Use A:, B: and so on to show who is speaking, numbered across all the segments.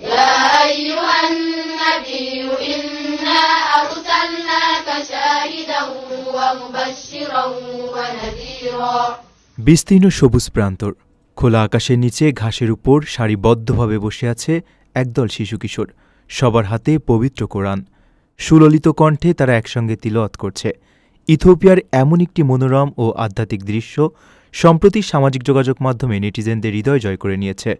A: يا أيها النبي إنا أرسلناك شاهدا ومبشرا ونذيرا।
B: বিস্তীর্ণ সবুজ প্রান্তর, খোলা আকাশের নিচে ঘাসের উপর সারিবদ্ধভাবে বসে আছে একদল শিশু কিশোর। সবার হাতে পবিত্র কোরআন। সুললিত কণ্ঠে তারা একসঙ্গে তিলাওয়াত করছে। ইথিওপিয়ার এমন একটি মনোরম ও আধ্যাত্মিক দৃশ্য সম্প্রতি সামাজিক যোগাযোগ মাধ্যমে নেটিজেনদের হৃদয় জয় করে নিয়েছে।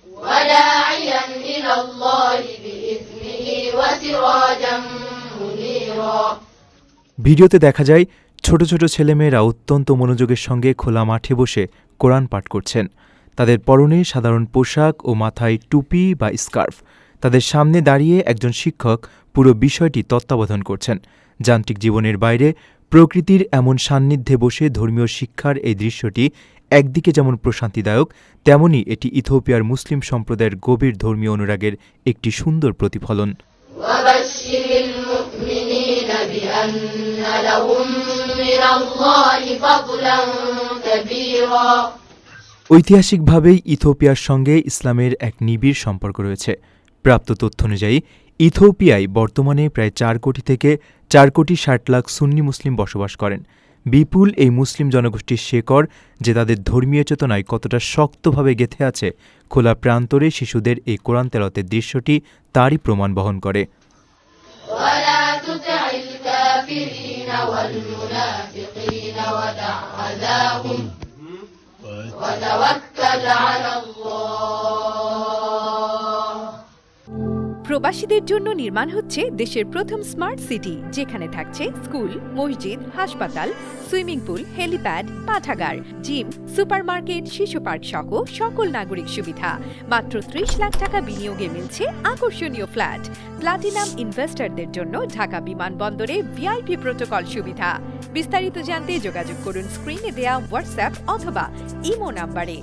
A: وداعيا إلى الله بإذنه وسراجا منيرا।
B: ভিডিওতে দেখা যায় ছোট ছোট ছেলেমেয়েরা অত্যন্ত মনোযোগের সঙ্গে খোলা মাঠে বসে কোরআন পাঠ করছেন। তাদের পরনে সাধারণ পোশাক ও মাথায় টুপি বা স্কার্ফ। তাদের সামনে দাঁড়িয়ে একজন শিক্ষক পুরো বিষয়টি তত্ত্বাবধান করছেন। যান্ত্রিক জীবনের বাইরে প্রকৃতির এমন সান্নিধ্যে বসে ধর্মীয় শিক্ষার এই দৃশ্যটি একদিকে যেমন প্রশান্তিদায়ক, তেমনি এটি ইথিওপিয়ার মুসলিম সম্প্রদায়ের গভীর ধর্মীয় অনুরাগের একটি সুন্দর প্রতিফলন।
A: وبشر المؤمنين بأن لهم من الله فضلا كبيرا।
B: ঐতিহাসিকভাবেই ইথিওপিয়ার সঙ্গে ইসলামের এক নিবিড় সম্পর্ক রয়েছে। প্রাপ্ত তথ্য অনুযায়ী ইথিওপিয়ায় বর্তমানে প্রায় 4 কোটি থেকে 4,60,00,000 সুন্নি মুসলিম বসবাস করেন। বিপুল এই মুসলিম জনগোষ্ঠীর শেকড় যে তাদের ধর্মীয় চেতনায় কতটা শক্তভাবে গেঁথে আছে, খোলা প্রান্তরে শিশুদের এই কোরআন তেলাওয়াতের দৃশ্যটি তারই প্রমাণ বহন করে।
A: ولا تطع الكافرين والمنافقين ودع أذاهم وتوكل على الله।
C: প্রবাসীদের জন্য নির্মাণ হচ্ছে দেশের প্রথম স্মার্ট সিটি, যেখানে থাকছে স্কুল, মসজিদ, হাসপাতাল, সুইমিং পুল, হেলিপ্যাড, পাঠাগার, জিম, সুপারমার্কেট, শিশু পার্ক সহ সকল নাগরিক সুবিধা। মাত্র 30 লাখ টাকা বিনিয়োগে মিলছে আকর্ষণীয় ফ্ল্যাট। প্লাটিনাম ইনভেস্টরদের জন্য ঢাকা বিমানবন্দরে ভিআইপি প্রোটোকল সুবিধা। বিস্তারিত জানতে যোগাযোগ করুন স্ক্রিনে দেয়া হোয়াটসঅ্যাপ অথবা ইমো নাম্বারে।